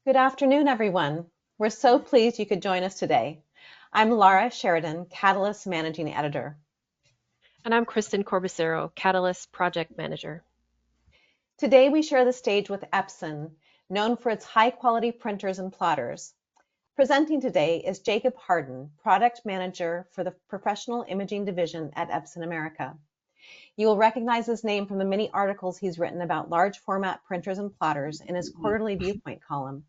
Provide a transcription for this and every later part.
Good afternoon, everyone. We're so pleased you could join us today. I'm Laura Sheridan, Catalyst Managing Editor. And I'm Kristen Corbacero, Catalyst Project Manager. Today we share the stage with Epson, known for its high-quality printers and plotters. Presenting today is Jacob Harden, Product Manager for the Professional Imaging Division at Epson America. You will recognize his name from the many articles he's written about large format printers and plotters in his quarterly Viewpoint column.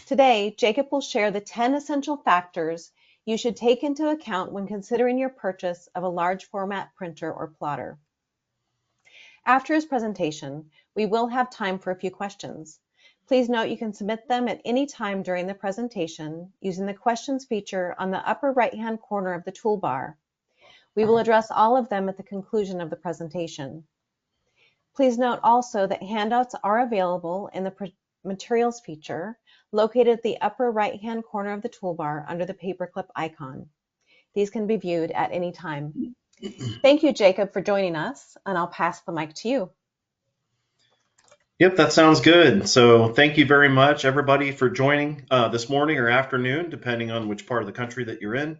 Today, Jacob will share the 10 essential factors you should take into account when considering your purchase of a large format printer or plotter. After his presentation, we will have time for a few questions. Please note you can submit them at any time during the presentation using the questions feature on the upper right-hand corner of the toolbar. We will address all of them at the conclusion of the presentation. Please note also that handouts are available in the Materials feature located at the upper right-hand corner of the toolbar under the paperclip icon. These can be viewed at any time. Thank you, Jacob, for joining us, and I'll pass the mic to you. Yep, that sounds good. So thank you very much, everybody, for joining this morning or afternoon, depending on which part of the country that you're in.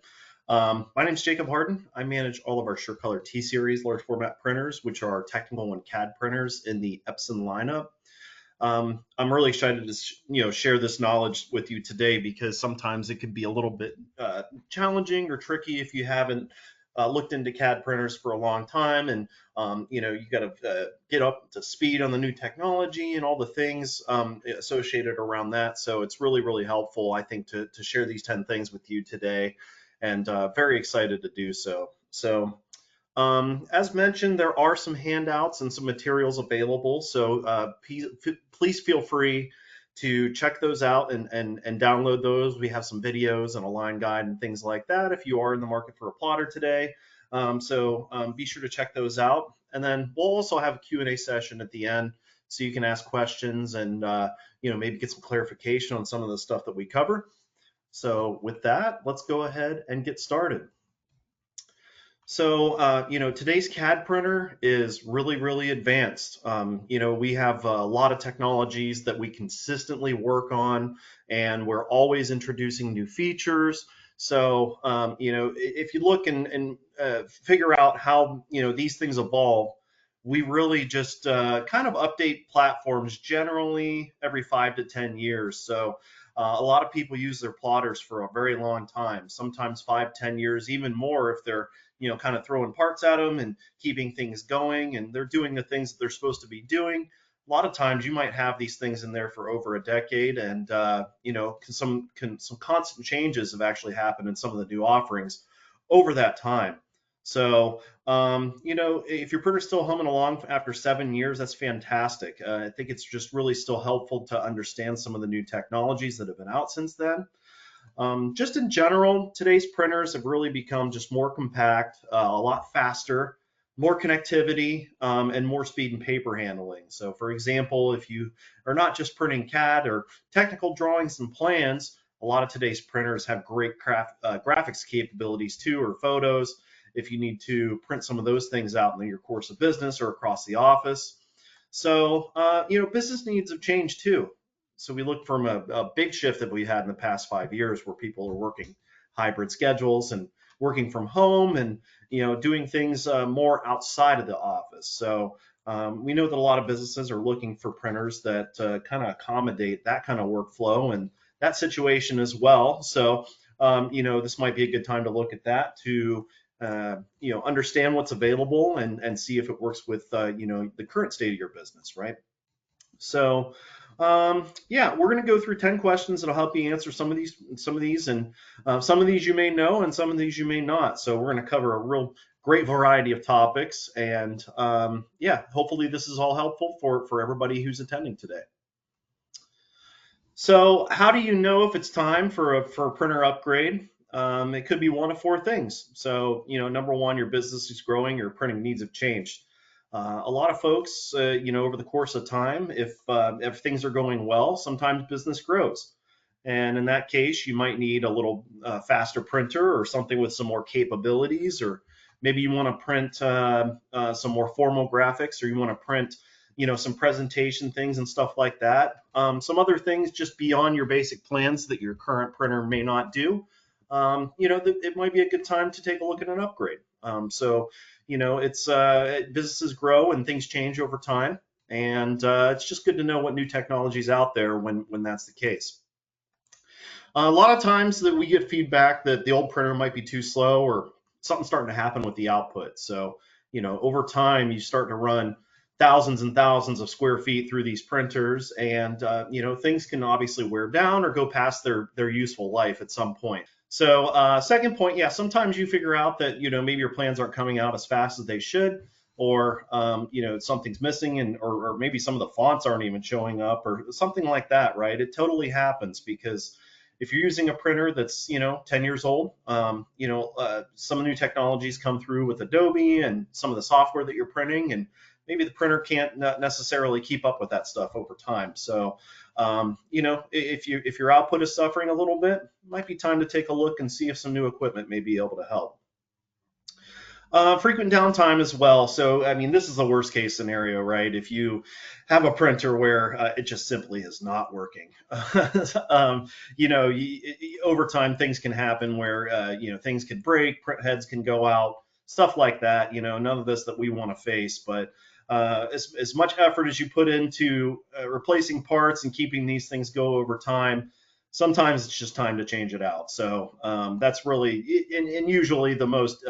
My name is Jacob Harden. I manage all of our SureColor T-Series large format printers, which are technical and CAD printers in the Epson lineup. I'm really excited to share this knowledge with you today because sometimes it can be a little bit challenging or tricky if you haven't looked into CAD printers for a long time, and you got to get up to speed on the new technology and all the things associated around that. So it's really helpful, I think, to share these 10 things with you today, and very excited to do so. So as mentioned, there are some handouts and some materials available, so please feel free to check those out and download those. We have some videos and a line guide and things like that if you are in the market for a plotter today. So be sure to check those out. And then we'll also have a Q&A session at the end so you can ask questions and maybe get some clarification on some of the stuff that we cover. So with that, let's go ahead and get started. So, today's CAD printer is really advanced. We have a lot of technologies that we consistently work on, and we're always introducing new features. So, if you look and figure out how, these things evolve, we really just kind of update platforms generally every 5 to 10 years. So, a lot of people use their plotters for a very long time, sometimes 5, 10 years, even more if they're kind of throwing parts at them and keeping things going, and they're doing the things that they're supposed to be doing. A lot of times you might have these things in there for over a decade, and some constant changes have actually happened in some of the new offerings over that time. So if your printer's still humming along after 7 years, that's fantastic. I think it's just really still helpful to understand some of the new technologies that have been out since then. Just in general, today's printers have really become just more compact, a lot faster, more connectivity, and more speed and paper handling. So for example, if you are not just printing CAD or technical drawings and plans, a lot of today's printers have great graphics capabilities too, or photos, if you need to print some of those things out in your course of business or across the office. So, business needs have changed too. So we look from a big shift that we had in the past 5 years where people are working hybrid schedules and working from home and doing things more outside of the office. So we know that a lot of businesses are looking for printers that kind of accommodate that kind of workflow and that situation as well. So this might be a good time to look at that to understand what's available and see if it works with the current state of your business, right? So we're going to go through 10 questions that'll help you answer some of these, and some of these you may know, and some of these you may not. So we're going to cover a real great variety of topics, and hopefully this is all helpful for everybody who's attending today. So how do you know if it's time for a printer upgrade? It could be one of 4 things. So number one, your business is growing, your printing needs have changed. A lot of folks, over the course of time, if things are going well, sometimes business grows. And in that case, you might need a little faster printer or something with some more capabilities, or maybe you want to print some more formal graphics, or you want to print some presentation things and stuff like that. Some other things just beyond your basic plans that your current printer may not do. It might be a good time to take a look at an upgrade. It's businesses grow and things change over time, and it's just good to know what new technology is out there when that's the case. A lot of times that we get feedback that the old printer might be too slow or something's starting to happen with the output. So, over time you start to run thousands and thousands of square feet through these printers, and things can obviously wear down or go past their useful life at some point. So second point, yeah, sometimes you figure out that maybe your plans aren't coming out as fast as they should, or something's missing, and or maybe some of the fonts aren't even showing up or something like that, right? It totally happens because if you're using a printer that's 10 years old, some new technologies come through with Adobe and some of the software that you're printing, and maybe the printer can't necessarily keep up with that stuff over time. So if your output is suffering a little bit, it might be time to take a look and see if some new equipment may be able to help. Frequent downtime as well. So, I mean, this is the worst case scenario, right? If you have a printer where it just simply is not working, over time things can happen where, things could break, print heads can go out, stuff like that. None of this that we want to face, but as much effort as you put into replacing parts and keeping these things go over time, sometimes it's just time to change it out. So that's really, and usually the most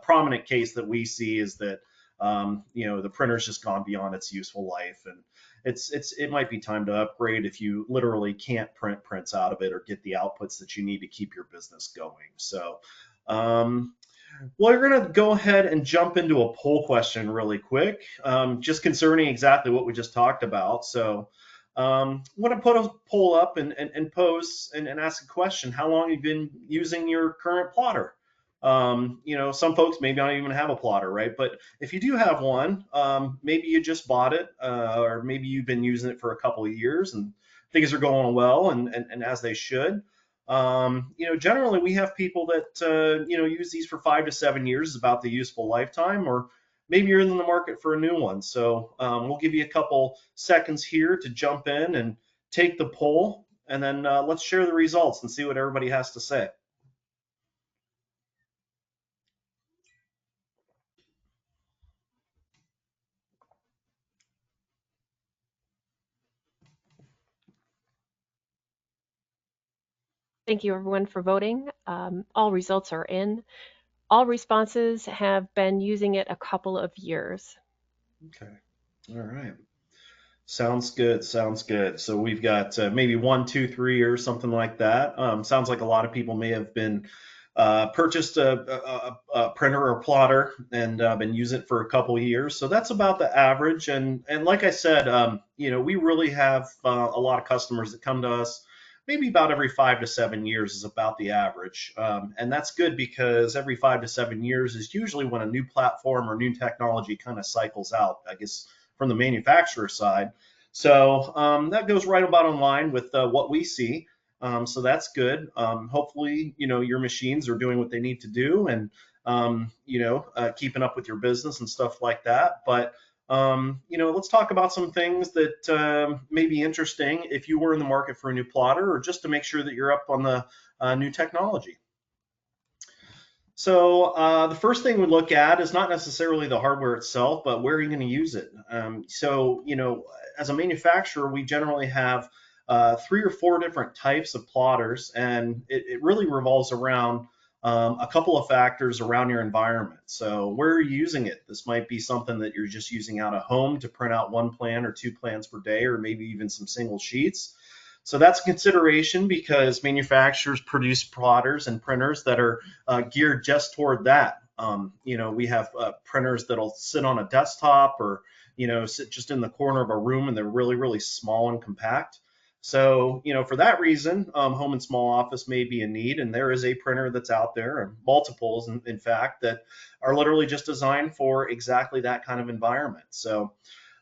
prominent case that we see is that the printer's just gone beyond its useful life, and it might be time to upgrade if you literally can't print prints out of it or get the outputs that you need to keep your business going. So we're going to go ahead and jump into a poll question really quick, just concerning exactly what we just talked about. So I'm going to put a poll up and pose and ask a question. How long have you been using your current plotter? Some folks maybe not even have a plotter, right? But if you do have one, maybe you just bought it, or maybe you've been using it for a couple of years and things are going well and as they should. Generally we have people that, use these for 5 to 7 years is about the useful lifetime, or maybe you're in the market for a new one. So we'll give you a couple seconds here to jump in and take the poll, and then let's share the results and see what everybody has to say. Thank you everyone for voting. All results are in. All responses have been using it a couple of years. Okay. All right. Sounds good. Sounds good. So we've got maybe 1, 2, 3 years, something like that. Sounds like a lot of people may have been purchased a printer or plotter and been using it for a couple of years. So that's about the average. And like I said, we really have a lot of customers that come to us. Maybe about every 5 to 7 years is about the average. And that's good because every 5 to 7 years is usually when a new platform or new technology kind of cycles out, I guess, from the manufacturer side. So that goes right about in line with what we see. So that's good. Hopefully, your machines are doing what they need to do and, keeping up with your business and stuff like that. But, let's talk about some things that may be interesting if you were in the market for a new plotter, or just to make sure that you're up on the new technology. So the first thing we look at is not necessarily the hardware itself, but where are you going to use it? As a manufacturer, we generally have 3 or 4 different types of plotters, and it really revolves around a couple of factors around your environment. So where are you using it? This might be something that you're just using out of home to print out 1 plan or 2 plans per day, or maybe even some single sheets. So that's a consideration because manufacturers produce plotters and printers that are geared just toward that. We have printers that'll sit on a desktop or, sit just in the corner of a room, and they're really, really small and compact. So, for that reason, home and small office may be in need, and there is a printer that's out there, and multiples, in fact, that are literally just designed for exactly that kind of environment. So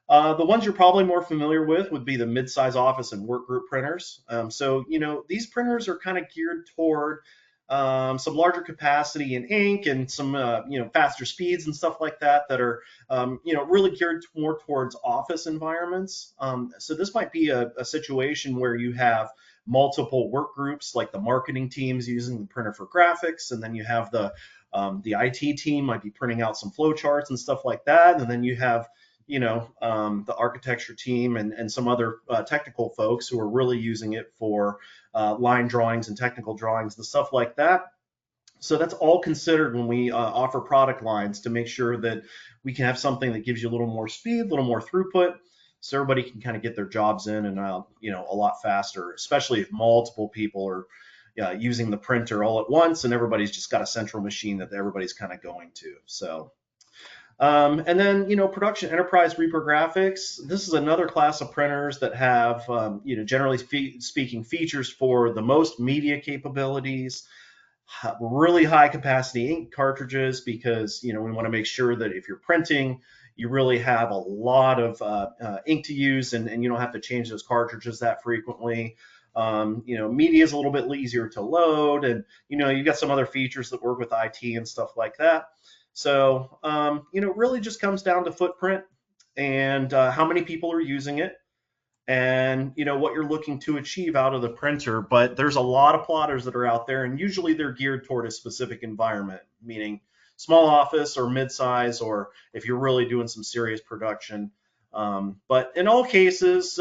the ones you're probably more familiar with would be the mid-size office and work group printers. These printers are kind of geared toward some larger capacity in ink and some faster speeds and stuff like that that are really geared more towards office environments. So this might be a situation where you have multiple work groups, like the marketing teams using the printer for graphics, and then you have the IT team might be printing out some flow charts and stuff like that, and then you have the architecture team and some other technical folks who are really using it for line drawings and technical drawings and stuff like that. So that's all considered when we offer product lines, to make sure that we can have something that gives you a little more speed, a little more throughput, so everybody can kind of get their jobs in and out, a lot faster, especially if multiple people are using the printer all at once and everybody's just got a central machine that everybody's kind of going to. So. And then, production enterprise reprographics. This is another class of printers that have, generally speaking, features for the most media capabilities, really high capacity ink cartridges, because, we want to make sure that if you're printing, you really have a lot of ink to use, and you don't have to change those cartridges that frequently. Media is a little bit easier to load, and, you've got some other features that work with IT and stuff like that. So, really just comes down to footprint and how many people are using it, and, what you're looking to achieve out of the printer. But there's a lot of plotters that are out there, and usually they're geared toward a specific environment, meaning small office or mid-size, or if you're really doing some serious production. But in all cases,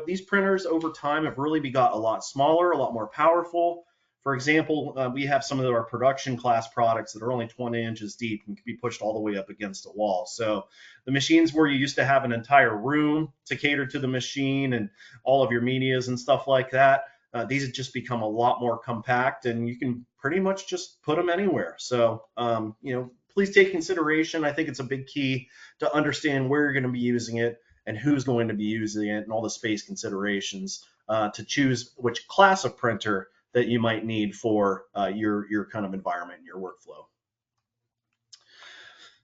these printers over time have really got a lot smaller, a lot more powerful. For example, we have some of our production class products that are only 20 inches deep and can be pushed all the way up against a wall. So the machines where you used to have an entire room to cater to the machine and all of your medias and stuff like that, these have just become a lot more compact, and you can pretty much just put them anywhere. So, please take consideration. I think it's a big key to understand where you're going to be using it and who's going to be using it, and all the space considerations to choose which class of printer that you might need for your kind of environment and your workflow.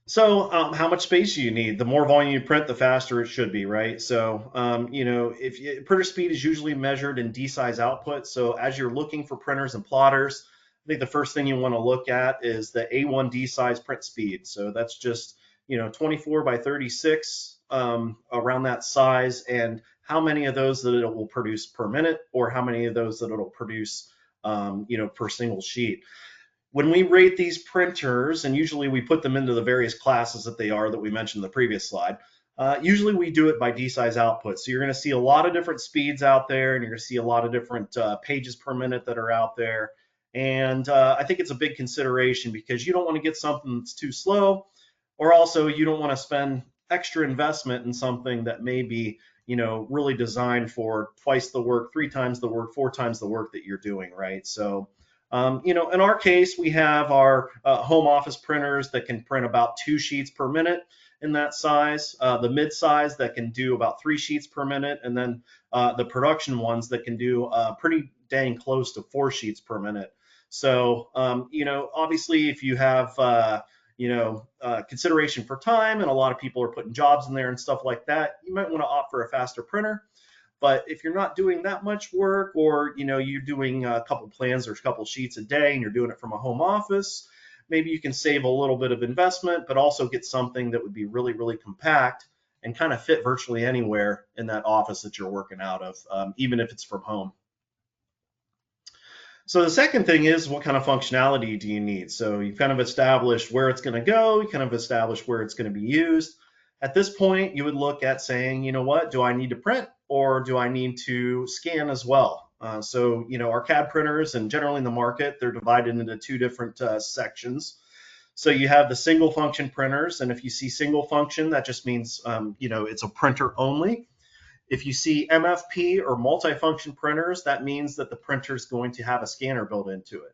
So how much space do you need? The more volume you print, the faster it should be, right? So, printer speed is usually measured in D-size output. So as you're looking for printers and plotters, I think the first thing you want to look at is the A1D size print speed. So that's just, 24 by 36 around that size, and how many of those that it will produce per minute, or how many of those that it'll produce, per single sheet. When we rate these printers, and usually we put them into the various classes that they are that we mentioned in the previous slide, usually we do it by D-size output. So you're going to see a lot of different speeds out there, and you're going to see a lot of different pages per minute that are out there. And I think it's a big consideration, because you don't want to get something that's too slow, or also you don't want to spend extra investment in something that may be, really designed for twice the work, 3 times the work, 4 times the work that you're doing, right? So, in our case, we have our home office printers that can print about 2 sheets per minute in that size, the mid-size that can do about 3 sheets per minute, and then the production ones that can do pretty dang close to 4 sheets per minute. So, obviously, if you have, consideration for time, and a lot of people are putting jobs in there and stuff like that, you might want to opt for a faster printer. But if you're not doing that much work, or you're doing a couple plans or a couple sheets a day, and you're doing it from a home office, maybe you can save a little bit of investment, but also get something that would be really, really compact and kind of fit virtually anywhere in that office that you're working out of, even if it's from home. So the second thing is, what kind of functionality do you need? So you've kind of established where it's going to go, you kind of established where it's going to be used. At this point, you would look at saying, what, do I need to print, or do I need to scan as well? So, our CAD printers, and generally in the market, they're divided into 2 different sections. So you have the single function printers, and if you see single function, that just means, it's a printer only. If you see MFP or multifunction printers, that means that the printer is going to have a scanner built into it.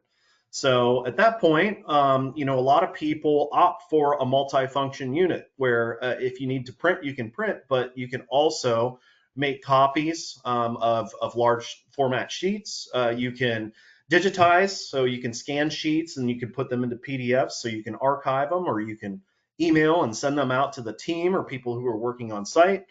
So at that point, a lot of people opt for a multifunction unit, where if you need to print, you can print, but you can also make copies of large format sheets. You can digitize, so you can scan sheets and you can put them into PDFs, so you can archive them, or you can email and send them out to the team or people who are working on site.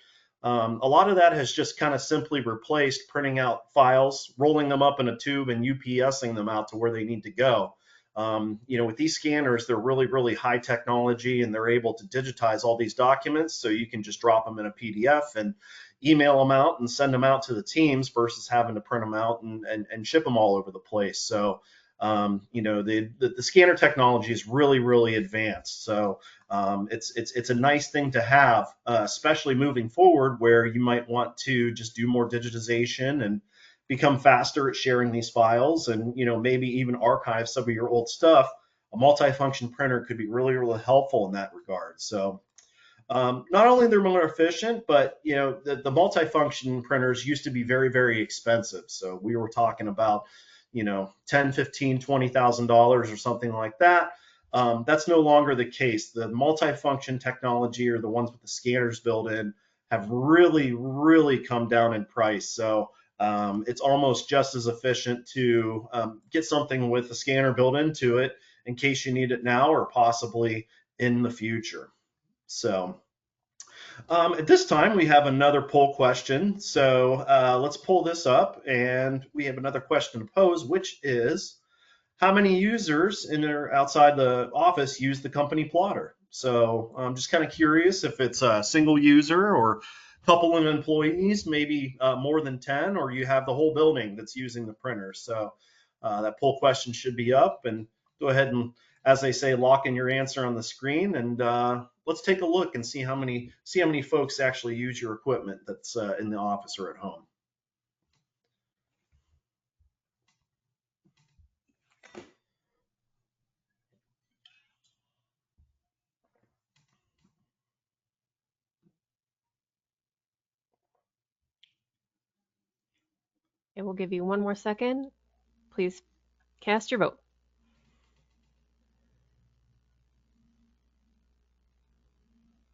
A lot of that has just kind of simply replaced printing out files, rolling them up in a tube, and UPSing them out to where they need to go. With these scanners, they're really, really high technology, and they're able to digitize all these documents, so you can just drop them in a PDF and email them out and send them out to the teams versus having to print them out and ship them all over the place. So, the scanner technology is really, really advanced. So it's a nice thing to have, especially moving forward, where you might want to just do more digitization and become faster at sharing these files, and maybe even archive some of your old stuff. A multifunction printer could be really, really helpful in that regard. So not only they're more efficient, but the multifunction printers used to be very, very expensive. So we were talking about 10, 15, $20,000 or something like that. That's no longer the case. The multifunction technology, or the ones with the scanners built in, have really, really come down in price. So it's almost just as efficient to get something with a scanner built into it in case you need it now or possibly in the future. So at this time, we have another poll question. So let's pull this up, and we have another question to pose, which is, how many users in or outside the office use the company plotter? So I'm just kind of curious if it's a single user or a couple of employees, maybe more than 10, or you have the whole building that's using the printer. So that poll question should be up, and go ahead and, as they say, lock in your answer on the screen, and let's take a look and see how many folks actually use your equipment that's in the office or at home. And we'll give you one more second. Please cast your vote.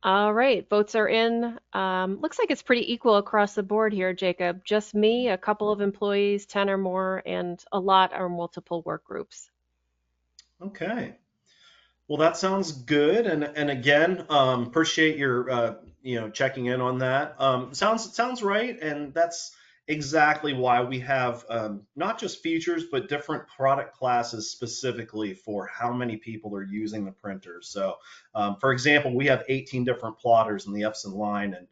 All right, votes are in. Looks like it's pretty equal across the board here, Jacob. Just me, a couple of employees, 10 or more, and a lot are multiple work groups. Okay. Well, that sounds good, and again, appreciate your checking in on that. Sounds right, and that's exactly why we have not just features but different product classes specifically for how many people are using the printer. So, for example, we have 18 different plotters in the Epson line, and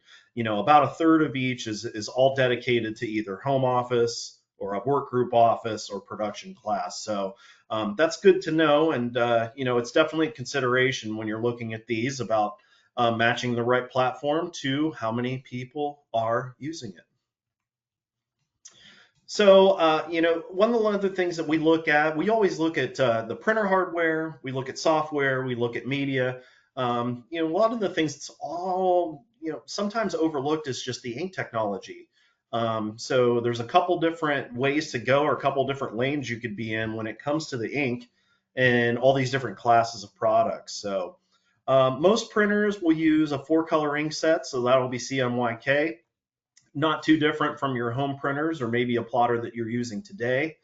about a third of each is all dedicated to either home office or a work group office or production class. So that's good to know, and it's definitely a consideration when you're looking at these about matching the right platform to how many people are using it. So, one of the things that we look at, we always look at the printer hardware, we look at software, we look at media. A lot of the things that's all, sometimes overlooked is just the ink technology. So there's a couple different ways to go, or a couple different lanes you could be in when it comes to the ink and all these different classes of products. So most printers will use a 4-color ink set, so that'll be CMYK. Not too different from your home printers or maybe a plotter that you're using today.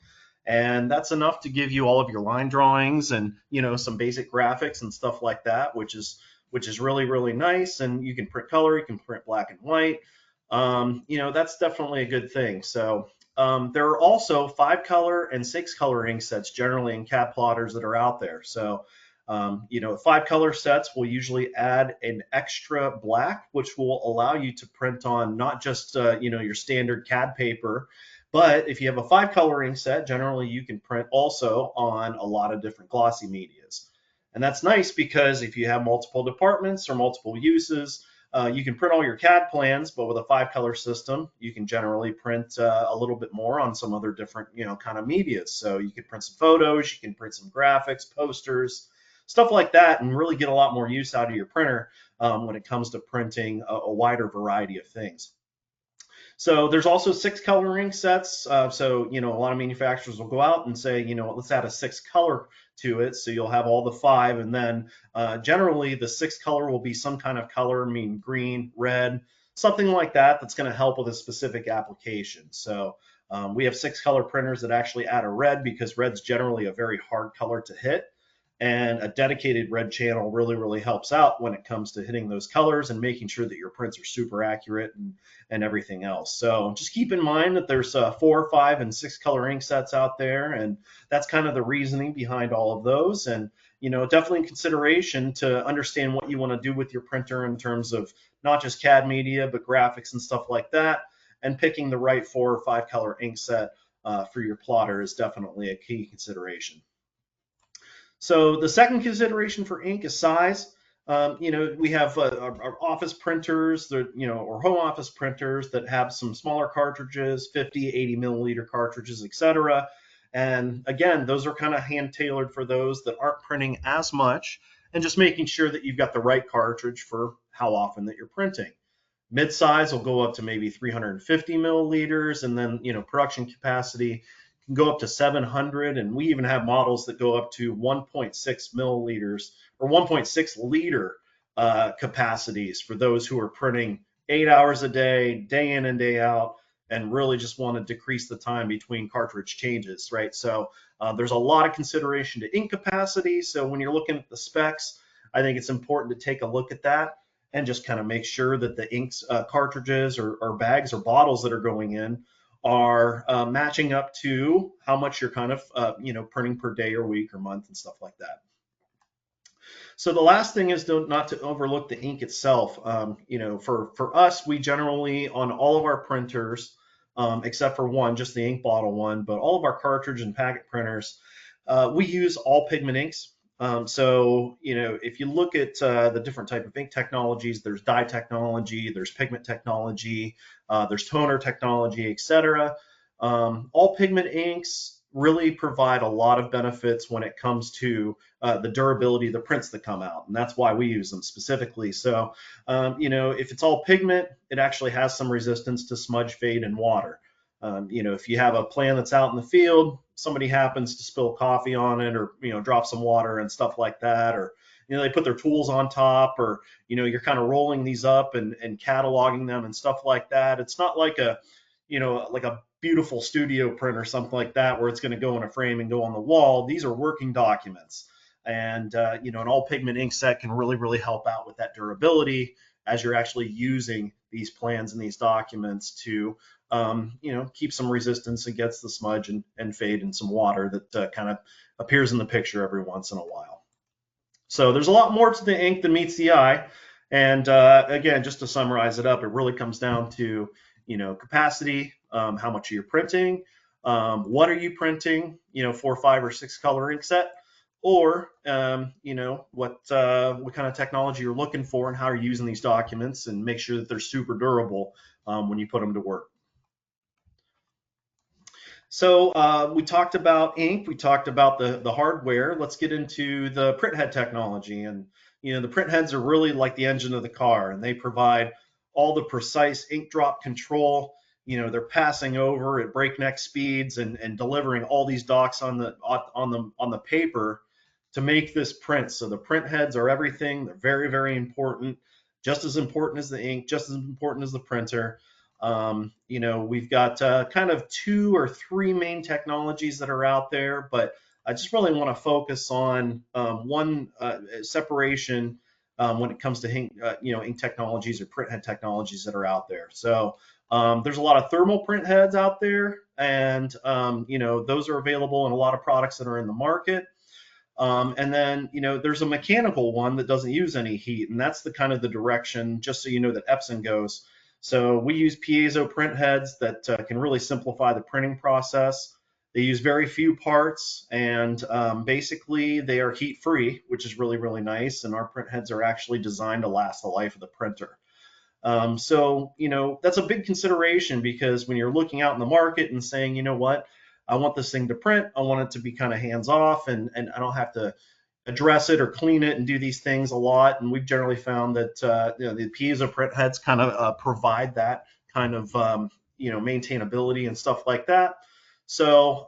And that's enough to give you all of your line drawings and some basic graphics and stuff like that, which is really, really nice. And you can print color, you can print black and white. That's definitely a good thing. So there are also 5-color and 6-color ink sets generally in CAD plotters that are out there. So 5-color sets will usually add an extra black, which will allow you to print on not just your standard CAD paper, but if you have a 5-color ink set, generally you can print also on a lot of different glossy medias. And that's nice because if you have multiple departments or multiple uses, you can print all your CAD plans, but with a 5-color system, you can generally print a little bit more on some other different, kind of media. So you can print some photos, you can print some graphics, posters, stuff like that, and really get a lot more use out of your printer when it comes to printing a wider variety of things. So there's also 6-color ink sets. So a lot of manufacturers will go out and say, let's add a 6-color to it. So you'll have all the 5, and then generally the 6-color will be some kind of color, green, red, something like that. That's going to help with a specific application. So we have 6-color printers that actually add a red because red's generally a very hard color to hit. And a dedicated red channel really helps out when it comes to hitting those colors and making sure that your prints are super accurate and everything else. So just keep in mind that there's 4, 5, and 6 color ink sets out there, and that's kind of the reasoning behind all of those. And definitely in consideration to understand what you want to do with your printer in terms of not just CAD media, but graphics and stuff like that. And picking the right 4 or 5 color ink set for your plotter is definitely a key consideration. So the second consideration for ink is size. We have our office printers, or home office printers that have some smaller cartridges, 50, 80 milliliter cartridges, etc. And again, those are kind of hand tailored for those that aren't printing as much, and just making sure that you've got the right cartridge for how often that you're printing. Mid-size will go up to maybe 350 milliliters, and then production capacity can go up to 700, and we even have models that go up to 1.6 milliliters or 1.6 liter capacities for those who are printing 8 hours a day, day in and day out, and really just want to decrease the time between cartridge changes, right? So there's a lot of consideration to ink capacity. So when you're looking at the specs, I think it's important to take a look at that and just kind of make sure that the inks, cartridges or bags or bottles that are going in are matching up to how much you're kind of printing per day or week or month and stuff like that. So the last thing is not to overlook the ink itself. For us, we generally on all of our printers, except for one, just the ink bottle one, but all of our cartridge and packet printers, we use all pigment inks. If you look at the different type of ink technologies, there's dye technology, there's pigment technology, there's toner technology, etc. All pigment inks really provide a lot of benefits when it comes to the durability of the prints that come out, and that's why we use them specifically. So, if it's all pigment, it actually has some resistance to smudge, fade, and water. If you have a plan that's out in the field, somebody happens to spill coffee on it, or drop some water and stuff like that, or they put their tools on top, or you're kind of rolling these up and cataloging them and stuff like that. It's not like a beautiful studio print or something like that where it's going to go in a frame and go on the wall. These are working documents, and an all pigment ink set can really help out with that durability as you're actually using these plans and these documents to keep some resistance against the smudge and fade and some water that kind of appears in the picture every once in a while. So there's a lot more to the ink than meets the eye. And again, just to summarize it up, it really comes down to capacity, how much are you printing, what are you printing, 4, 5, or 6 color ink set, or what kind of technology you're looking for and how you're using these documents, and make sure that they're super durable when you put them to work. So we talked about ink, we talked about the hardware. Let's get into the printhead technology. And the printheads are really like the engine of the car, and they provide all the precise ink drop control. They're passing over at breakneck speeds and delivering all these docs on the paper to make this print. So the printheads are everything. They're very important, just as important as the ink, just as important as the printer. We've got kind of 2 or 3 main technologies that are out there, but I just really want to focus on one separation when it comes to ink technologies or printhead technologies that are out there. So there's a lot of thermal printheads out there, and those are available in a lot of products that are in the market. And then there's a mechanical one that doesn't use any heat, and that's the kind of the direction, just so you know, that Epson goes. So we use piezo print heads that can really simplify the printing process. They use very few parts, and basically they are heat free, which is really nice. And our print heads are actually designed to last the life of the printer. So that's a big consideration, because when you're looking out in the market and saying, what, I want this thing to print, I want it to be kind of hands off, and I don't have to address it or clean it and do these things a lot. And we've generally found that the piezo print heads kind of provide that kind of maintainability and stuff like that. So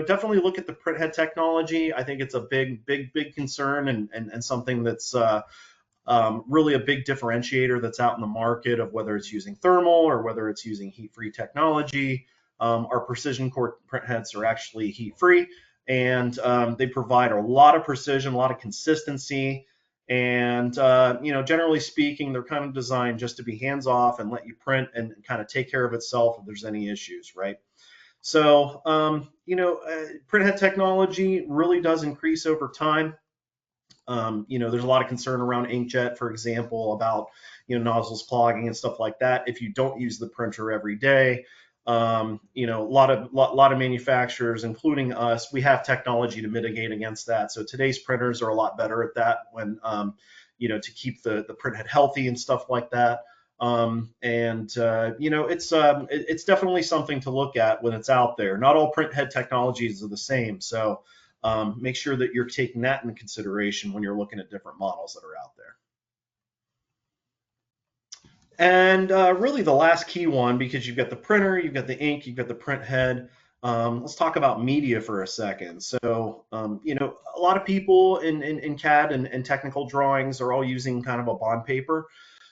definitely look at the printhead technology. I think it's a big concern, and something that's really a big differentiator that's out in the market, of whether it's using thermal or whether it's using heat-free technology. Our precision core printheads are actually heat-free, and they provide a lot of precision, a lot of consistency. And generally speaking, they're kind of designed just to be hands off and let you print and kind of take care of itself if there's any issues, right? So, printhead technology really does increase over time. There's a lot of concern around inkjet, for example, about nozzles clogging and stuff like that. If you don't use the printer every day, a lot of manufacturers, including us, we have technology to mitigate against that. So today's printers are a lot better at that when to keep the printhead healthy and stuff like that. It's definitely something to look at when it's out there. Not all printhead technologies are the same, so make sure that you're taking that into consideration when you're looking at different models that are out there. And really the last key one, because you've got the printer, you've got the ink, you've got the print head. Let's talk about media for a second. So, a lot of people in CAD and technical drawings are all using kind of a bond paper.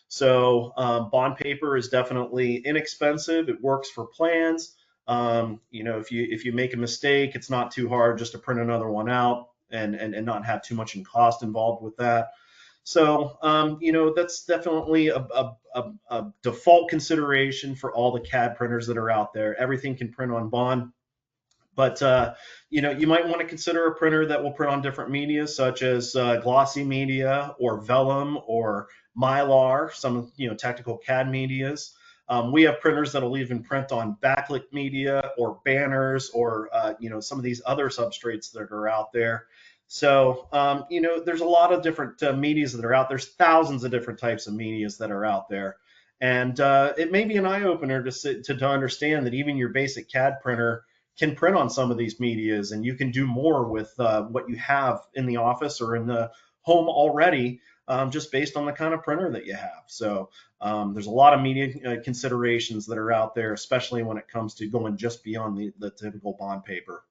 So bond paper is definitely inexpensive. It works for plans. If you make a mistake, it's not too hard just to print another one out and not have too much in cost involved with that. So, that's definitely a default consideration for all the CAD printers that are out there. Everything can print on bond, but you might want to consider a printer that will print on different media, such as glossy media or vellum or mylar, some technical CAD medias. We have printers that'll even print on backlit media or banners or some of these other substrates that are out there. So there's a lot of different medias that are out. There's thousands of different types of medias that are out there, and it may be an eye opener to understand that even your basic CAD printer can print on some of these medias, and you can do more with what you have in the office or in the home already, just based on the kind of printer that you have. So there's a lot of media considerations that are out there, especially when it comes to going just beyond the typical bond paper.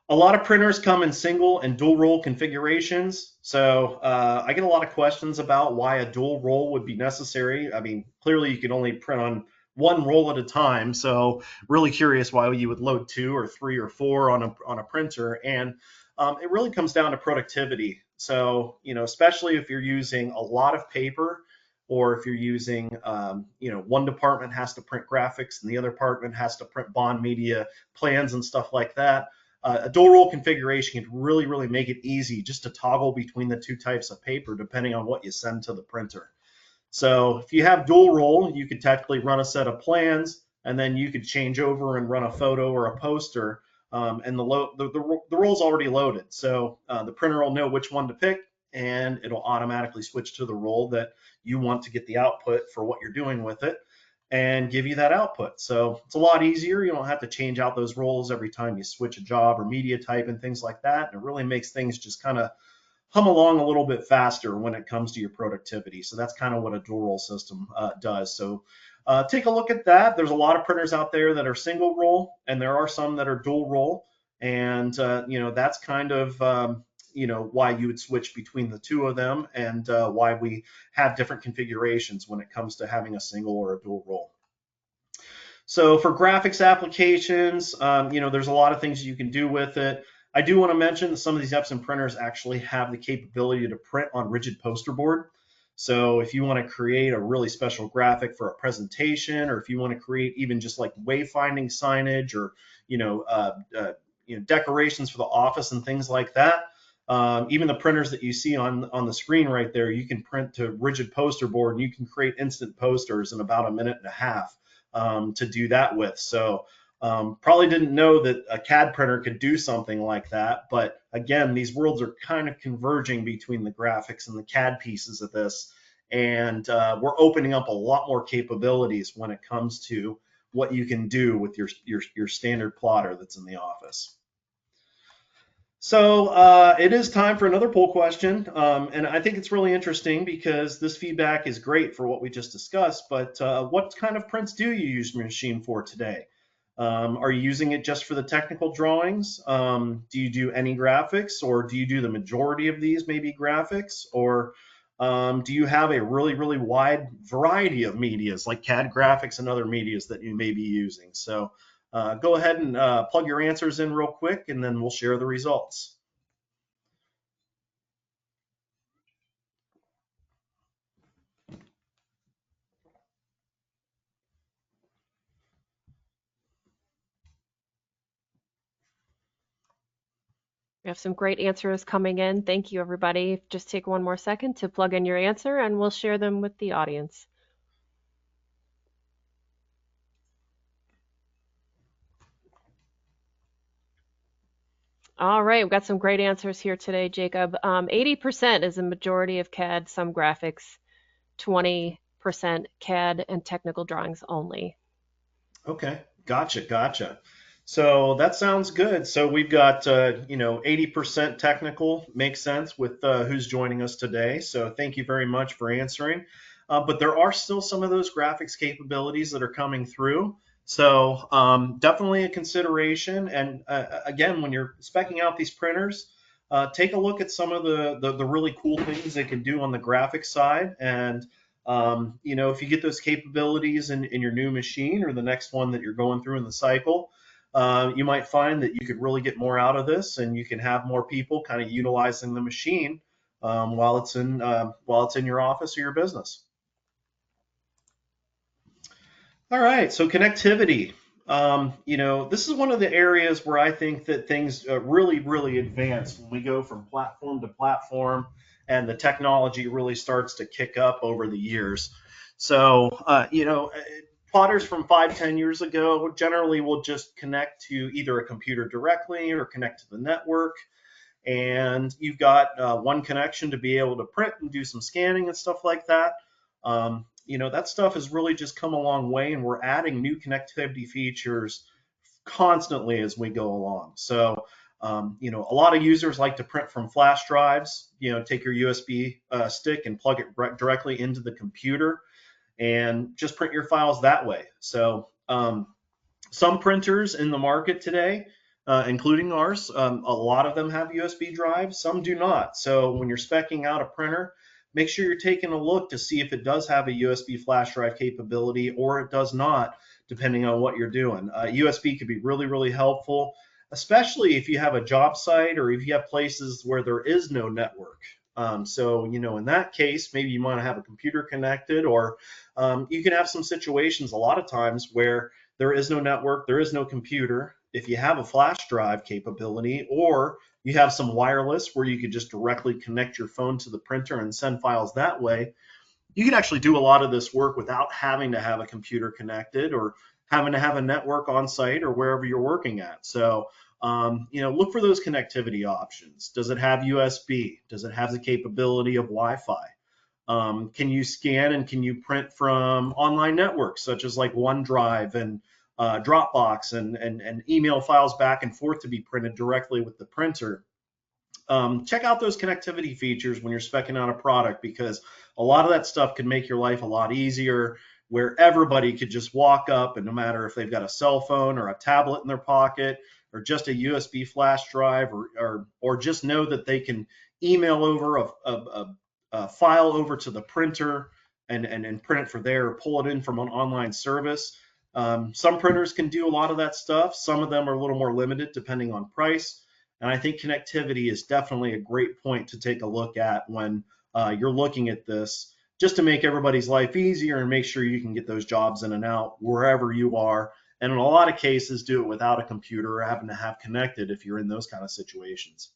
A lot of printers come in single and dual roll configurations. So I get a lot of questions about why a dual roll would be necessary. I mean, clearly you can only print on one roll at a time. So really curious why you would load 2 or 3 or 4 on a printer. And it really comes down to productivity. So, especially if you're using a lot of paper, or if you're using, one department has to print graphics and the other department has to print bond media plans and stuff like that. A dual roll configuration can really, really make it easy just to toggle between the two types of paper depending on what you send to the printer. So if you have dual roll, you could technically run a set of plans, and then you could change over and run a photo or a poster, and the roll's already loaded. So the printer will know which one to pick, and it'll automatically switch to the roll that you want to get the output for what you're doing with it, and give you that output. So it's a lot easier. You don't have to change out those rolls every time you switch a job or media type and things like that. And it really makes things just kind of hum along a little bit faster when it comes to your productivity. So that's kind of what a dual roll system does. So take a look at that. There's a lot of printers out there that are single roll, and there are some that are dual roll. And, that's kind of, why you would switch between the two of them, and why we have different configurations when it comes to having a single or a dual roll. So for graphics applications, there's a lot of things you can do with it. I do want to mention that some of these Epson printers actually have the capability to print on rigid poster board. So if you want to create a really special graphic for a presentation, or if you want to create even just like wayfinding signage, or decorations for the office and things like that, even the printers that you see on the screen right there, you can print to rigid poster board, and you can create instant posters in about a minute and a half to do that with. So probably didn't know that a CAD printer could do something like that, but again, these worlds are kind of converging between the graphics and the CAD pieces of this, and we're opening up a lot more capabilities when it comes to what you can do with your standard plotter that's in the office. So it is time for another poll question, and I think it's really interesting because this feedback is great for what we just discussed, but what kind of prints do you use your machine for today? Are you using it just for the technical drawings? Do you do any graphics, or do you do the majority of these maybe graphics, or do you have a really, really wide variety of medias like CAD graphics and other medias that you may be using? So Go ahead and plug your answers in real quick, and then we'll share the results. We have some great answers coming in. Thank you, everybody. Just take one more second to plug in your answer and we'll share them with the audience. All right, we've got some great answers here today, Jacob. 80% is a majority of CAD, some graphics, 20% CAD and technical drawings only. Okay, gotcha. So that sounds good. So we've got, 80% technical, makes sense with who's joining us today. So thank you very much for answering. But there are still some of those graphics capabilities that are coming through. So definitely a consideration. And again, when you're speccing out these printers, take a look at some of the really cool things they can do on the graphics side. And if you get those capabilities in your new machine or the next one that you're going through in the cycle, you might find that you could really get more out of this, and you can have more people kind of utilizing the machine while it's in your office or your business. All right, so connectivity. This is one of the areas where I think that things really advance when we go from platform to platform, and the technology really starts to kick up over the years. So, plotters from 5-10 years ago generally will just connect to either a computer directly or connect to the network. And you've got one connection to be able to print and do some scanning and stuff like that. That stuff has really just come a long way, and we're adding new connectivity features constantly as we go along. So, a lot of users like to print from flash drives. Take your USB stick and plug it directly into the computer, and just print your files that way. So, some printers in the market today, including ours, a lot of them have USB drives. Some do not. So, when you're speccing out a printer, make sure you're taking a look to see if it does have a USB flash drive capability or it does not, depending on what you're doing. USB could be really helpful, especially if you have a job site or if you have places where there is no network. So, in that case, maybe you want to have a computer connected, or you can have some situations a lot of times where there is no network, there is no computer. If you have a flash drive capability, or you have some wireless where you could just directly connect your phone to the printer and send files that way, you can actually do a lot of this work without having to have a computer connected or having to have a network on site or wherever you're working at. So, look for those connectivity options. Does it have USB? Does it have the capability of Wi-Fi? Can you scan and can you print from online networks such as like OneDrive and Dropbox and email files back and forth to be printed directly with the printer? Check out those connectivity features when you're speccing out a product, because a lot of that stuff can make your life a lot easier, where everybody could just walk up, and no matter if they've got a cell phone or a tablet in their pocket or just a USB flash drive, or just know that they can email over a file over to the printer and print it for there, or pull it in from an online service. Some printers can do a lot of that stuff. Some of them are a little more limited depending on price. And I think connectivity is definitely a great point to take a look at when you're looking at this, just to make everybody's life easier and make sure you can get those jobs in and out wherever you are. And in a lot of cases, do it without a computer or having to have connected if you're in those kind of situations.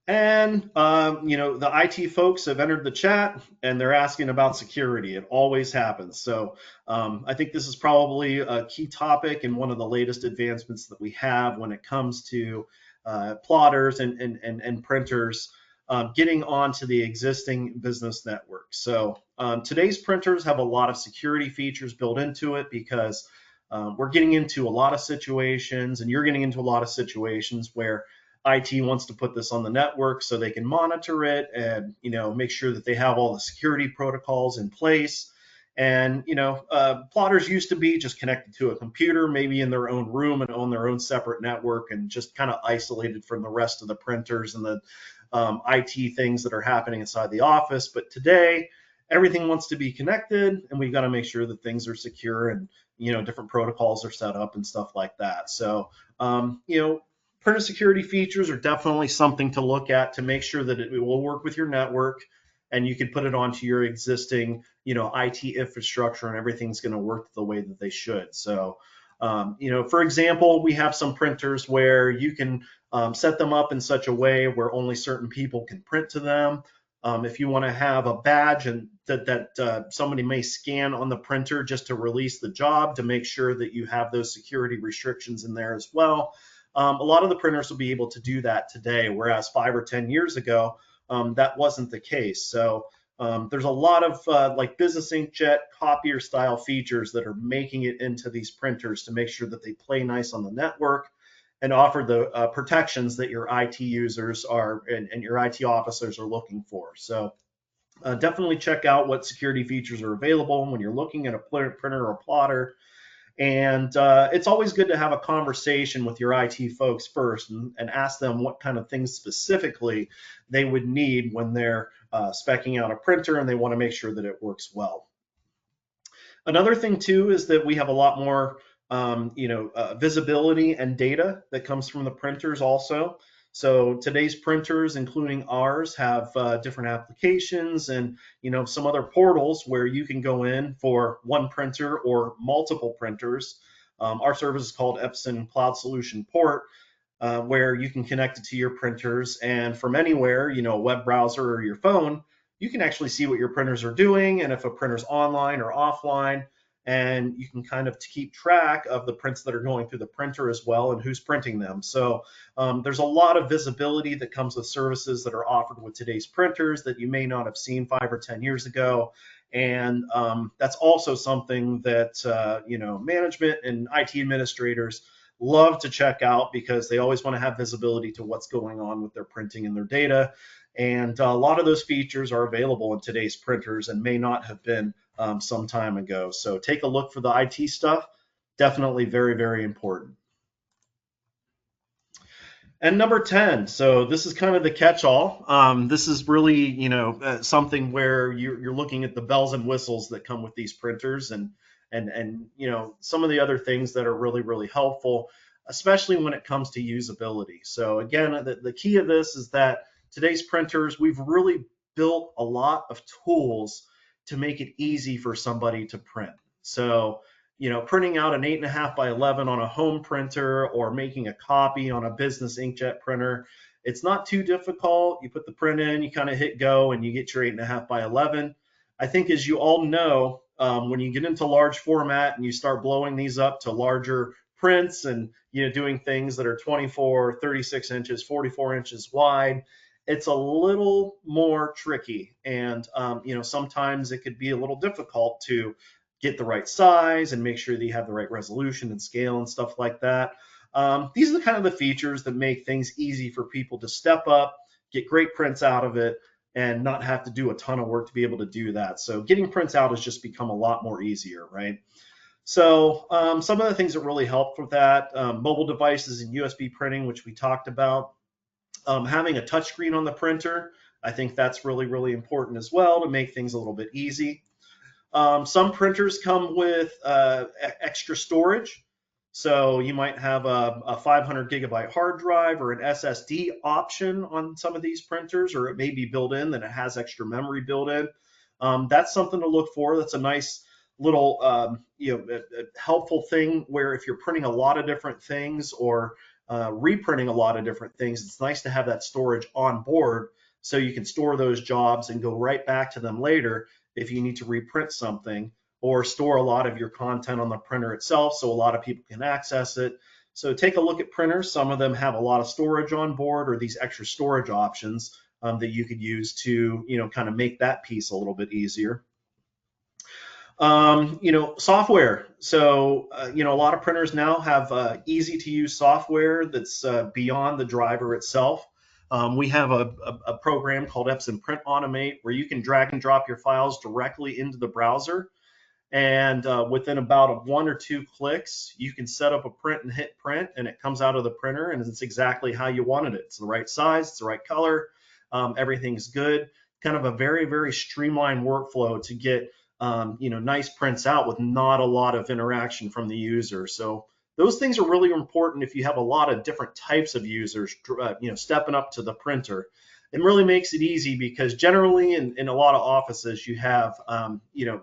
And, the IT folks have entered the chat and they're asking about security. It always happens. So I think this is probably a key topic and one of the latest advancements that we have when it comes to plotters and printers getting onto the existing business network. So today's printers have a lot of security features built into it, because we're getting into a lot of situations, and you're getting into a lot of situations where IT wants to put this on the network so they can monitor it and make sure that they have all the security protocols in place. And plotters used to be just connected to a computer, maybe in their own room and on their own separate network, and just kind of isolated from the rest of the printers and the IT things that are happening inside the office. But today, everything wants to be connected, and we've got to make sure that things are secure. And different protocols are set up and stuff like that. So, printer security features are definitely something to look at to make sure that it will work with your network and you can put it onto your existing, IT infrastructure and everything's going to work the way that they should. So, for example, we have some printers where you can set them up in such a way where only certain people can print to them. If you want to have a badge and that somebody may scan on the printer just to release the job to make sure that you have those security restrictions in there as well. A lot of the printers will be able to do that today, whereas 5 or 10 years ago, that wasn't the case. So there's a lot of like business inkjet copier style features that are making it into these printers to make sure that they play nice on the network and offer the protections that your IT users are and your IT officers are looking for. So definitely check out what security features are available when you're looking at a printer or plotter. And it's always good to have a conversation with your IT folks first and ask them what kind of things specifically they would need when they're speccing out a printer and they want to make sure that it works well. Another thing too is that we have a lot more visibility and data that comes from the printers also. So today's printers, including ours, have different applications and some other portals where you can go in for one printer or multiple printers. Our service is called Epson Cloud Solution Port, where you can connect it to your printers, and from anywhere, a web browser or your phone, you can actually see what your printers are doing and if a printer's online or offline. And you can kind of keep track of the prints that are going through the printer as well and who's printing them. So there's a lot of visibility that comes with services that are offered with today's printers that you may not have seen 5 or 10 years ago. And that's also something that management and IT administrators love to check out because they always want to have visibility to what's going on with their printing and their data. And a lot of those features are available in today's printers and may not have been some time ago. So take a look for the IT stuff. Definitely very, very important. And number 10, so this is kind of the catch-all. This is really, something where you're looking at the bells and whistles that come with these printers and some of the other things that are really, really helpful, especially when it comes to usability. So again, the key of this is that today's printers, we've really built a lot of tools to make it easy for somebody to print. So, printing out an 8.5 by 11 on a home printer or making a copy on a business inkjet printer, it's not too difficult. You put the print in, you kind of hit go, and you get your 8.5 by 11. I think, as you all know, when you get into large format and you start blowing these up to larger prints and doing things that are 24, 36 inches, 44 inches wide, it's a little more tricky. And, sometimes it could be a little difficult to get the right size and make sure that you have the right resolution and scale and stuff like that. These are the kind of the features that make things easy for people to step up, get great prints out of it, and not have to do a ton of work to be able to do that. So getting prints out has just become a lot more easier, right? So some of the things that really help with that, mobile devices and USB printing, which we talked about. Having a touchscreen on the printer, I think that's really, really important as well to make things a little bit easy. Some printers come with extra storage. So you might have a 500 gigabyte hard drive or an SSD option on some of these printers, or it may be built in that it has extra memory built in. That's something to look for. That's a nice little helpful thing where if you're printing a lot of different things or reprinting a lot of different things, it's nice to have that storage on board so you can store those jobs and go right back to them later if you need to reprint something, or store a lot of your content on the printer itself so a lot of people can access it. So take a look at printers. Some of them have a lot of storage on board or these extra storage options that you could use to kind of make that piece a little bit easier. Software. So, a lot of printers now have easy to use software that's beyond the driver itself. We have a program called Epson Print Automate where you can drag and drop your files directly into the browser. And within about 1 or 2 clicks, you can set up a print and hit print, and it comes out of the printer, and it's exactly how you wanted it. It's the right size, it's the right color, everything's good. Kind of a very, very streamlined workflow to get nice prints out with not a lot of interaction from the user. So those things are really important if you have a lot of different types of users, stepping up to the printer. It really makes it easy because generally in a lot of offices you have,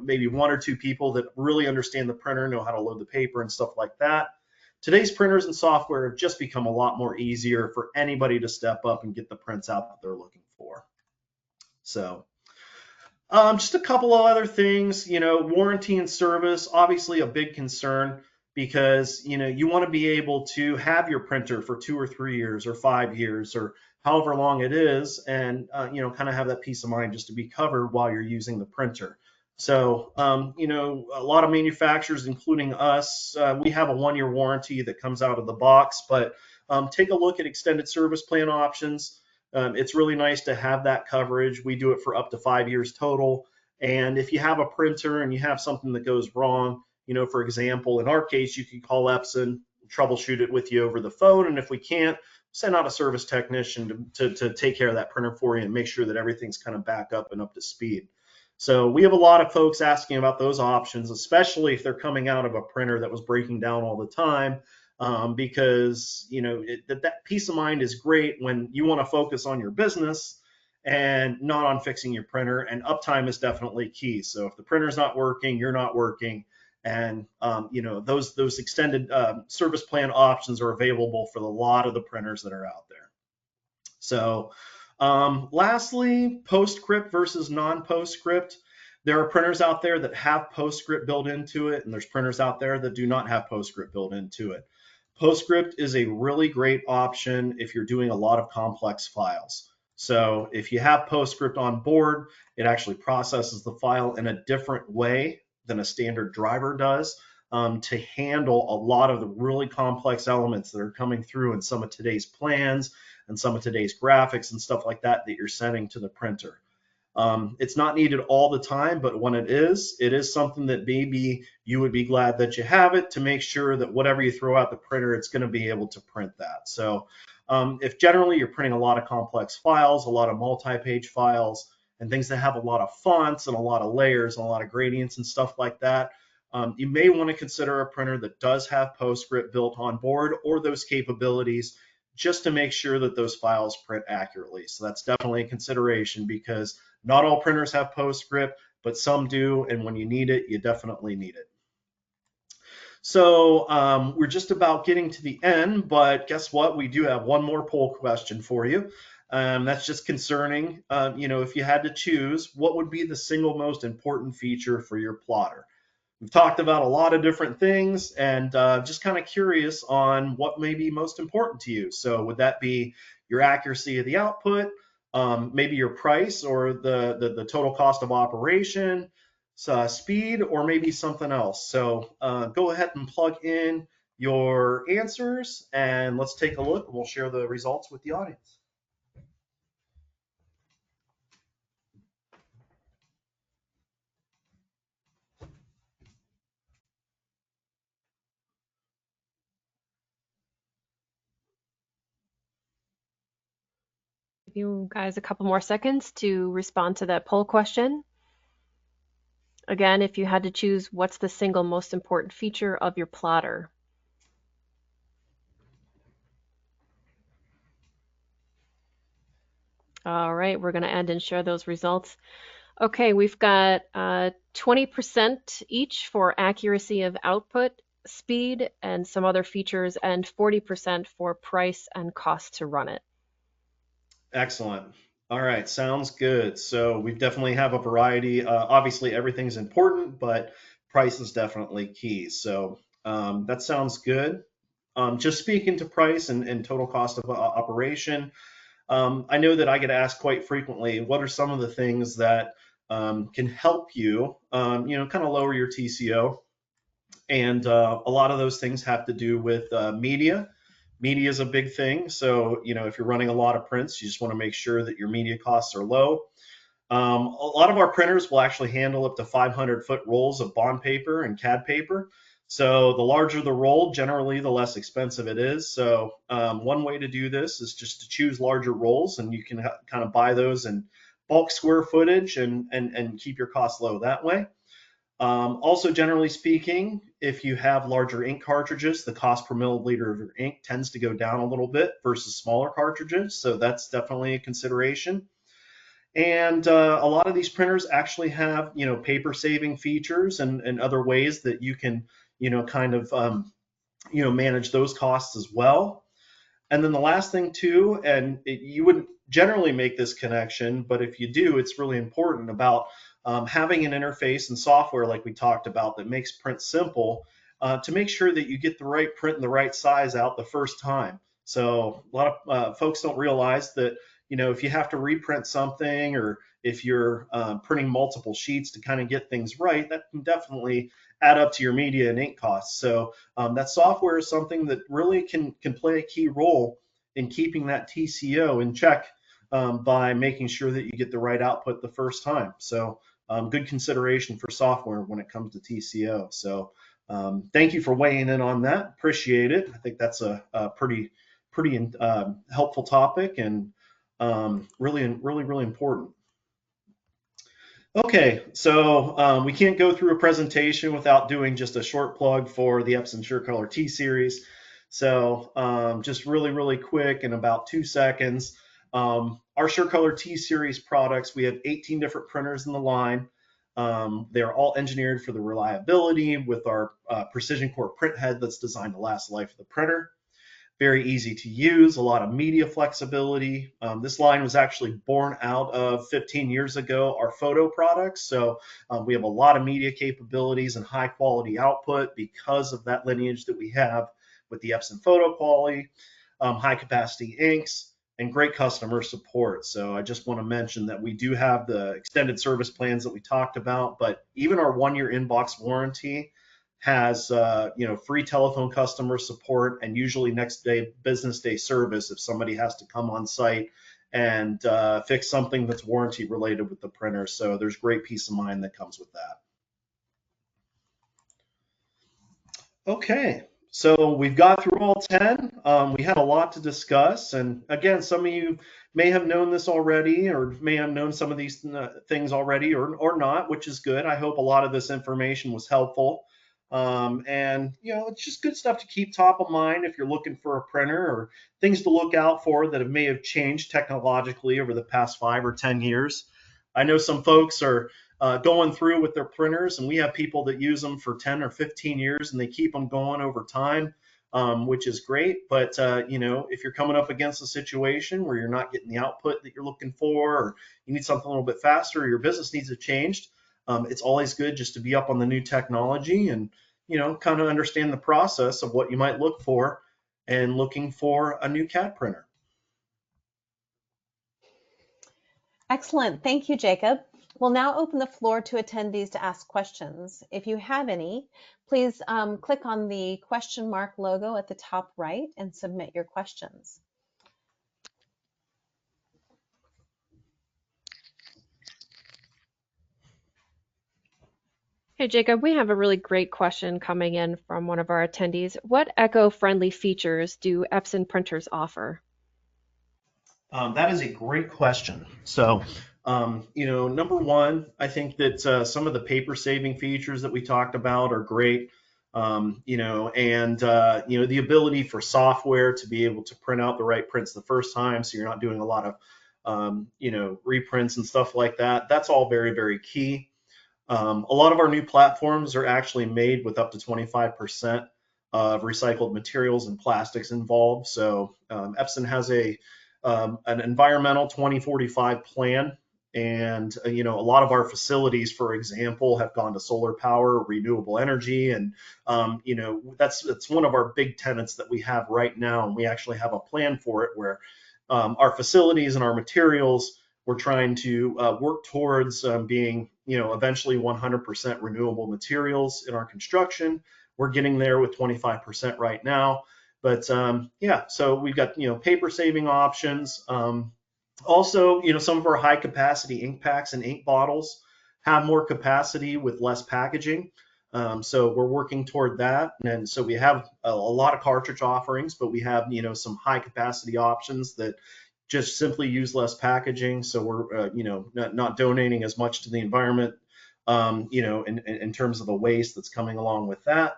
maybe one or two people that really understand the printer, know how to load the paper and stuff like that. Today's printers and software have just become a lot more easier for anybody to step up and get the prints out that they're looking for. So just a couple of other things, warranty and service, obviously a big concern because, you want to be able to have your printer for 2 or 3 years or 5 years or however long it is and, kind of have that peace of mind just to be covered while you're using the printer. So, a lot of manufacturers, including us, we have a 1-year warranty that comes out of the box, but take a look at extended service plan options. It's really nice to have that coverage. We do it for up to 5 years total. And if you have a printer and you have something that goes wrong, for example, in our case, you can call Epson, troubleshoot it with you over the phone. And if we can't, send out a service technician to take care of that printer for you and make sure that everything's kind of back up and up to speed. So we have a lot of folks asking about those options, especially if they're coming out of a printer that was breaking down all the time. Because that peace of mind is great when you want to focus on your business and not on fixing your printer, and uptime is definitely key. So if the printer's not working, you're not working, and those extended service plan options are available for a lot of the printers that are out there. So lastly, PostScript versus non-PostScript. There are printers out there that have PostScript built into it, and there's printers out there that do not have PostScript built into it. PostScript is a really great option if you're doing a lot of complex files. So if you have PostScript on board, it actually processes the file in a different way than a standard driver does to handle a lot of the really complex elements that are coming through in some of today's plans and some of today's graphics and stuff like that that you're sending to the printer. It's not needed all the time, but when it is something that maybe you would be glad that you have it to make sure that whatever you throw out the printer, it's going to be able to print that. So if generally you're printing a lot of complex files, a lot of multi-page files, and things that have a lot of fonts and a lot of layers and a lot of gradients and stuff like that, you may want to consider a printer that does have PostScript built on board or those capabilities just to make sure that those files print accurately. So that's definitely a consideration because not all printers have PostScript, but some do, and when you need it, you definitely need it. So we're just about getting to the end, but guess what? We do have one more poll question for you. That's just concerning, if you had to choose, what would be the single most important feature for your plotter? We've talked about a lot of different things and just kind of curious on what may be most important to you. So would that be your accuracy of the output, maybe your price or the total cost of operation, speed, or maybe something else? So go ahead and plug in your answers and let's take a look and we'll share the results with the audience. Give you guys a couple more seconds to respond to that poll question. Again, if you had to choose, what's the single most important feature of your plotter? All right, we're going to end and share those results. Okay, we've got 20% each for accuracy of output, speed, and some other features, and 40% for price and cost to run it. Excellent. All right, sounds good. So we definitely have a variety. Obviously, everything's important, but price is definitely key. So that sounds good. Just speaking to price and total cost of operation, I know that I get asked quite frequently, what are some of the things that can help you, kind of lower your TCO? And a lot of those things have to do with media. Media is a big thing. So, if you're running a lot of prints, you just want to make sure that your media costs are low. A lot of our printers will actually handle up to 500-foot rolls of bond paper and CAD paper. So the larger the roll, generally the less expensive it is. So one way to do this is just to choose larger rolls, and you can kind of buy those in bulk square footage and keep your costs low that way. Also, generally speaking, if you have larger ink cartridges, the cost per milliliter of your ink tends to go down a little bit versus smaller cartridges. So that's definitely a consideration. And a lot of these printers actually have, paper saving features and other ways that you can, kind of, manage those costs as well. And then the last thing too, and you wouldn't generally make this connection, but if you do, it's really important about having an interface and software like we talked about that makes print simple to make sure that you get the right print and the right size out the first time. So a lot of folks don't realize that, if you have to reprint something or if you're printing multiple sheets to kind of get things right, that can definitely add up to your media and ink costs. So that software is something that really can play a key role in keeping that TCO in check by making sure that you get the right output the first time. So good consideration for software when it comes to TCO. So thank you for weighing in on that. Appreciate it. I think that's a pretty helpful topic and really important. Okay, so we can't go through a presentation without doing just a short plug for the Epson SureColor T-Series. So just really quick in about 2 seconds. Our SureColor T-Series products, we have 18 different printers in the line. They're all engineered for the reliability with our Precision Core print head that's designed to last the life of the printer. Very easy to use, a lot of media flexibility. This line was actually born out of 15 years ago, our photo products. So we have a lot of media capabilities and high quality output because of that lineage that we have with the Epson photo quality, high capacity inks, and great customer support. So I just want to mention that we do have the extended service plans that we talked about, but even our 1-year inbox warranty has free telephone customer support and usually next day business day service if somebody has to come on site and fix something that's warranty related with the printer. So there's great peace of mind that comes with that. Okay, so we've got through all 10. We had a lot to discuss, and again, some of you may have known this already or may have known some of these things already or not, which is good. I hope a lot of this information was helpful. And it's just good stuff to keep top of mind if you're looking for a printer or things to look out for that may have changed technologically over the past 5 or 10 years. I know some folks are going through with their printers, and we have people that use them for 10 or 15 years and they keep them going over time, which is great. But if you're coming up against a situation where you're not getting the output that you're looking for, or you need something a little bit faster, or your business needs to change, it's always good just to be up on the new technology and kind of understand the process of what you might look for and looking for a new CAD printer. Excellent. Thank you, Jacob. We'll now open the floor to attendees to ask questions. If you have any, please click on the question mark logo at the top right and submit your questions. Hey, Jacob, we have a really great question coming in from one of our attendees. What eco-friendly features do Epson printers offer? That is a great question. So, number one, I think that some of the paper saving features that we talked about are great. And the ability for software to be able to print out the right prints the first time, so you're not doing a lot of, reprints and stuff like that. That's all very key. A lot of our new platforms are actually made with up to 25% of recycled materials and plastics involved. So Epson has an environmental 2045 plan, and a lot of our facilities, for example, have gone to solar power, renewable energy, and that's one of our big tenets that we have right now, and we actually have a plan for it where our facilities and our materials, we're trying to work towards being eventually 100% renewable materials in our construction. We're getting there with 25% right now. But so we've got paper saving options. Also, some of our high capacity ink packs and ink bottles have more capacity with less packaging. So we're working toward that. And so we have a lot of cartridge offerings, but we have some high capacity options that just simply use less packaging. So we're not donating as much to the environment in terms of the waste that's coming along with that.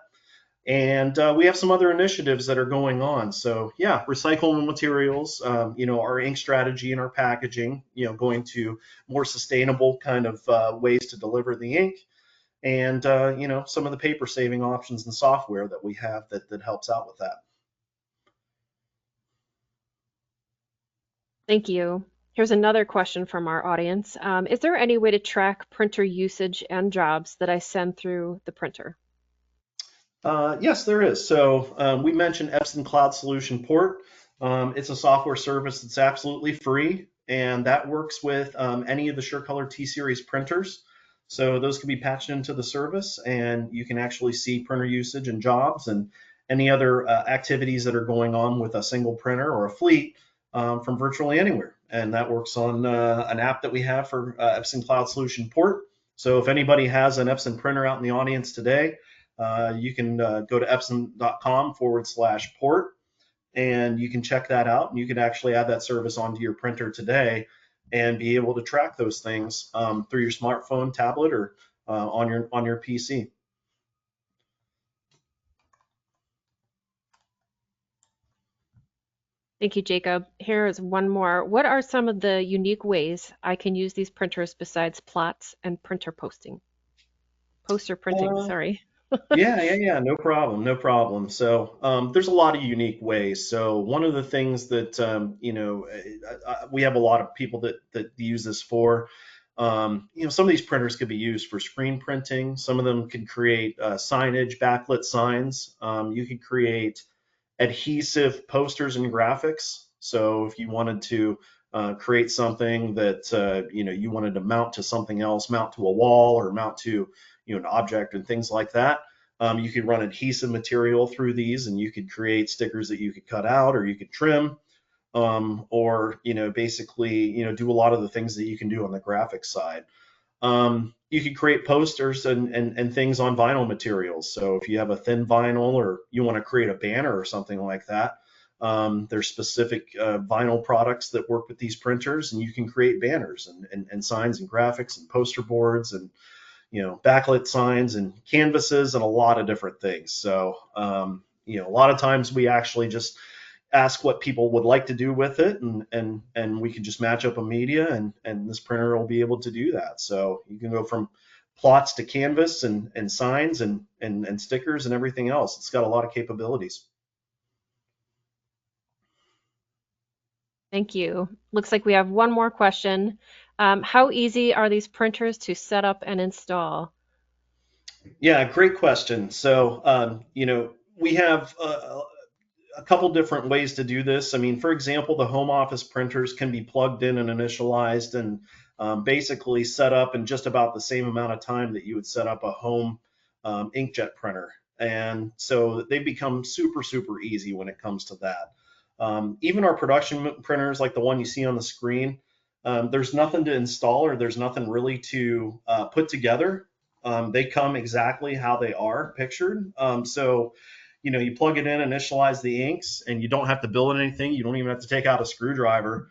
And we have some other initiatives that are going on. So yeah, recyclable materials, our ink strategy and our packaging, going to more sustainable kind of ways to deliver the ink, and some of the paper saving options and software that we have that helps out with that. Thank you. Here's another question from our audience. Is there any way to track printer usage and jobs that I send through the printer? Yes, there is. So we mentioned Epson Cloud Solution Port. It's a software service that's absolutely free, and that works with any of the SureColor T-Series printers. So those can be patched into the service, and you can actually see printer usage and jobs and any other activities that are going on with a single printer or a fleet from virtually anywhere. And that works on an app that we have for Epson Cloud Solution Port. So if anybody has an Epson printer out in the audience today, you can go to epson.com/port, and you can check that out, and you can actually add that service onto your printer today and be able to track those things through your smartphone, tablet, or on your PC. Thank you, Jacob. Here is one more. What are some of the unique ways I can use these printers besides plots and printer posting? Poster printing, Uh, sorry. yeah, no problem, no problem. So there's a lot of unique ways. So one of the things that we have a lot of people that use this for. Some of these printers could be used for screen printing. Some of them could create signage, backlit signs. You could create adhesive posters and graphics. So if you wanted to create something that you wanted to mount to something else, mount to a wall or mount to an object and things like that, you could run adhesive material through these, and you could create stickers that you could cut out or you could trim, or basically do a lot of the things that you can do on the graphics side. You can create posters and things on vinyl materials. So if you have a thin vinyl or you want to create a banner or something like that, there's specific vinyl products that work with these printers, and you can create banners and signs and graphics and poster boards and backlit signs and canvases and a lot of different things. So a lot of times we actually just ask what people would like to do with it, and we can just match up a media, and this printer will be able to do that. So you can go from plots to canvas and signs and stickers and everything else. It's got a lot of capabilities. Thank you. Looks like we have one more question. How easy are these printers to set up and install? Yeah, great question. So we have a couple different ways to do this. I mean, for example, the home office printers can be plugged in and initialized and basically set up in just about the same amount of time that you would set up a home inkjet printer. And so they become super, super easy when it comes to that. Even our production printers, like the one you see on the screen, there's nothing to install or there's nothing really to put together. They come exactly how they are pictured. So you plug it in, initialize the inks, and you don't have to build anything. You don't even have to take out a screwdriver.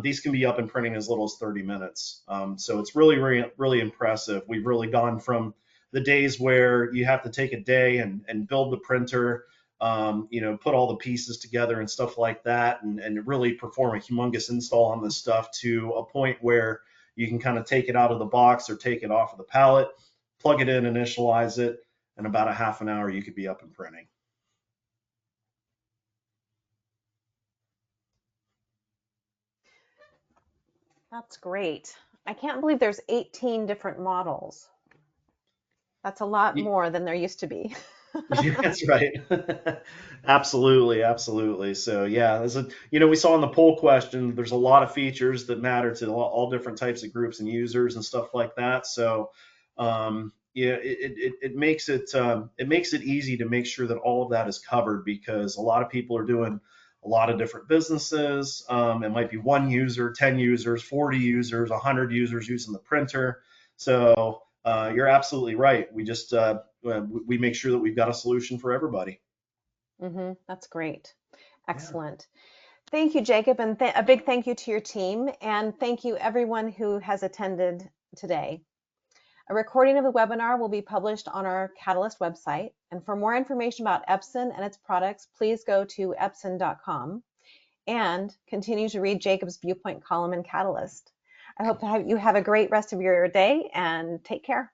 These can be up and printing as little as 30 minutes. So it's really, really, really impressive. We've really gone from the days where you have to take a day and build the printer, put all the pieces together and stuff like that, and really perform a humongous install on this stuff, to a point where you can kind of take it out of the box or take it off of the pallet, plug it in, initialize it, and about a half an hour you could be up and printing. That's great. I can't believe there's 18 different models. That's a lot more than there used to be. Yeah, that's right. Absolutely, absolutely. So yeah, we saw in the poll question, there's a lot of features that matter to all different types of groups and users and stuff like that. So it makes it easy to make sure that all of that is covered, because a lot of people are doing a lot of different businesses. It might be one user, 10 users, 40 users, 100 users using the printer. So you're absolutely right. We make sure that we've got a solution for everybody. That's great. Yeah. Excellent. Thank you, Jacob, and a big thank you to your team, and thank you everyone who has attended today. A recording of the webinar will be published on our Catalyst website. And for more information about Epson and its products, please go to epson.com and continue to read Jacob's Viewpoint column in Catalyst. I hope that you have a great rest of your day and take care.